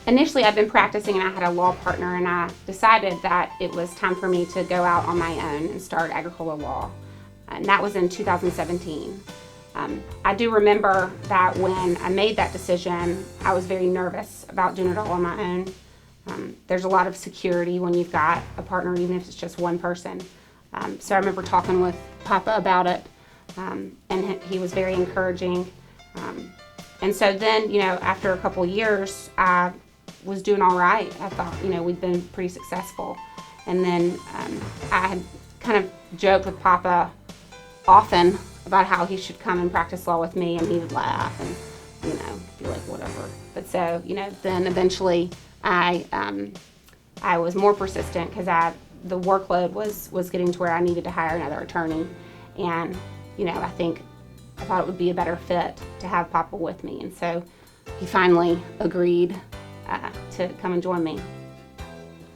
Initially, I'd been practicing and I had a law partner, and I decided that it was time for me to go out on my own and start Agricola Law. And that was in 2017. I do remember that when I made that decision, I was very nervous about doing it all on my own. There's a lot of security when you've got a partner, even if it's just one person. So I remember talking with Papa about it, and he was very encouraging. And so then, after a couple years, I was doing all right. I thought, we'd been pretty successful. And then I had kind of joked with Papa often about how he should come and practice law with me, and he would laugh and, be like, whatever. But so, then eventually I was more persistent because the workload was getting to where I needed to hire another attorney. And, I thought it would be a better fit to have Papa with me. And so he finally agreed to come and join me.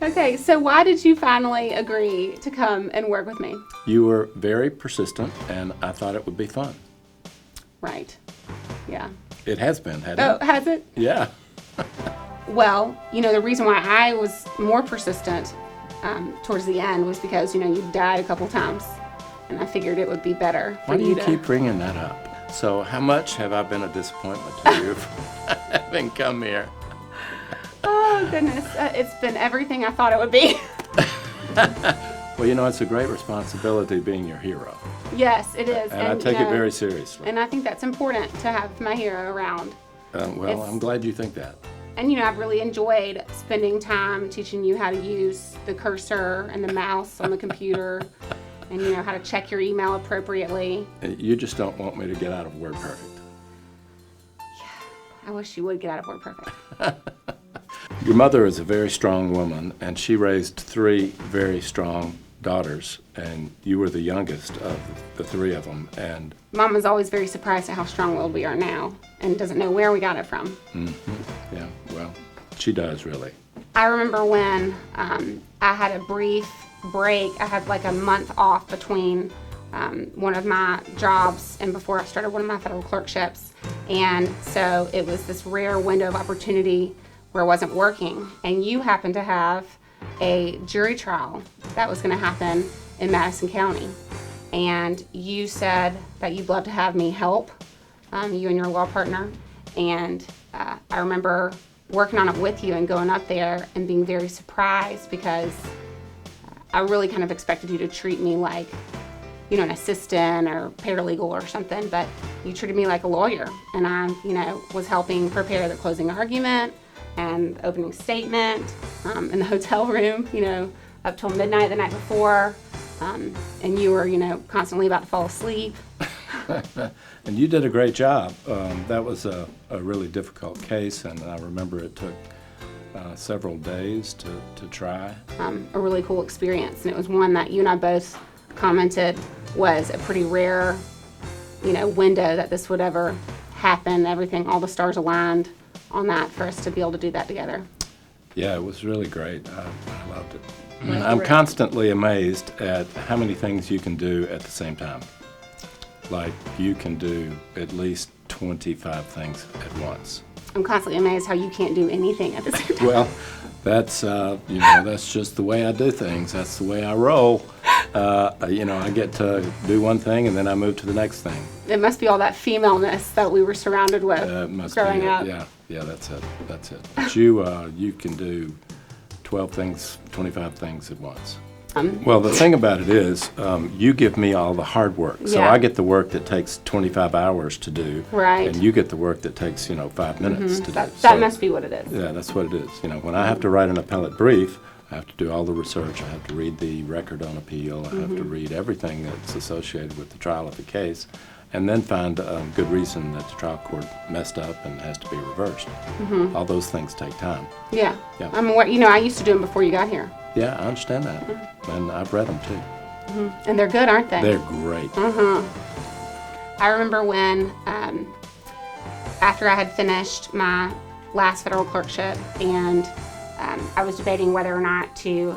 Okay, so why did you finally agree to come and work with me? You were very persistent, and I thought it would be fun. Right. Yeah. It has been, hasn't Oh, it? has it? Yeah. Well, the reason why I was more persistent towards the end was because, you died a couple times, and I figured it would be better for Why do you to... keep bringing that up? So how much have I been a disappointment to you for having come here? Oh, goodness. It's been everything I thought it would be. Well, it's a great responsibility being your hero. Yes, it is. And I take it very seriously. And I think that's important to have my hero around. Well, I'm glad you think that. And, I've really enjoyed spending time teaching you how to use the cursor and the mouse on the computer and, how to check your email appropriately. You just don't want me to get out of WordPerfect. I wish you would get out of WordPerfect. Your mother is a very strong woman, and she raised 3 very strong daughters, and you were the youngest of the 3 of them. And Mama's always very surprised at how strong-willed we are now and doesn't know where we got it from. Mm-hmm. Yeah, well, she does, really. I remember when I had a brief break. I had like a month off between one of my jobs and before I started one of my federal clerkships. And so it was this rare window of opportunity where I wasn't working. And you happened to have a jury trial that was going to happen in Madison County. And you said that you'd love to have me help, you and your law partner. And I remember working on it with you and going up there and being very surprised because I really kind of expected you to treat me like, an assistant or paralegal or something, but you treated me like a lawyer. And I, was helping prepare the closing argument and opening statement in the hotel room, up till midnight the night before. And you were, constantly about to fall asleep. And you did a great job. That was a really difficult case, and I remember it took several days to try. A really cool experience, and it was one that you and I both commented was a pretty rare, window that this would ever happen. Everything, all the stars aligned on that for us to be able to do that together. Yeah, it was really great. I loved it. Well, I'm constantly amazed at how many things you can do at the same time. Like you can do at least 25 things at once. I'm constantly amazed how you can't do anything at the same time. Well, that's that's just the way I do things. That's the way I roll. I get to do one thing and then I move to the next thing. It must be all that femaleness that we were surrounded with growing up. Yeah, that's it. But you can do 12 things, 25 things at once. Well, the thing about it is, you give me all the hard work. So Yeah. I get the work that takes 25 hours to do. Right. And you get the work that takes, 5 minutes to do. That must be what it is. Yeah, that's what it is. When I have to write an appellate brief, I have to do all the research. I have to read the record on appeal. I have to read everything that's associated with the trial of the case, and then find a good reason that the trial court messed up and has to be reversed. All those things take time. Yeah. Yeah. I used to do them before you got here. Yeah, I understand that. And I've read them too. And they're good, aren't they? They're great. I remember when, after I had finished my last federal clerkship and I was debating whether or not to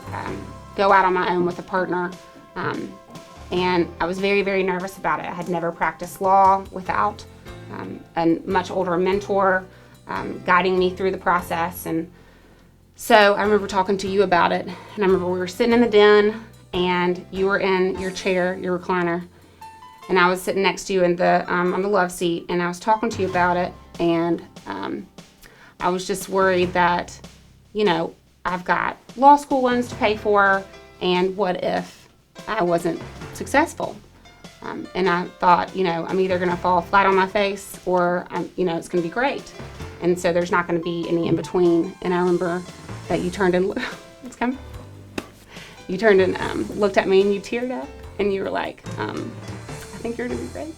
go out on my own with a partner, and I was very, very nervous about it. I had never practiced law without a much older mentor. guiding me through the process. And so I remember talking to you about it, and I remember we were sitting in the den, and you were in your chair, your recliner, and I was sitting next to you in the on the love seat, and I was talking to you about it, and I was just worried that, you know, I've got law school loans to pay for, and what if I wasn't successful? And I thought, you know, I'm either going to fall flat on my face, or you know, it's going to be great. And so there's not going to be any in between. And I remember that you turned and it's coming. You turned and looked at me, and you teared up, and you were like, I think you're going to be great.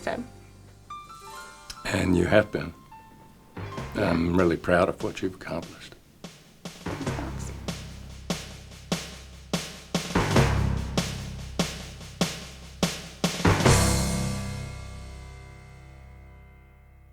So. And you have been. I'm really proud of what you've accomplished.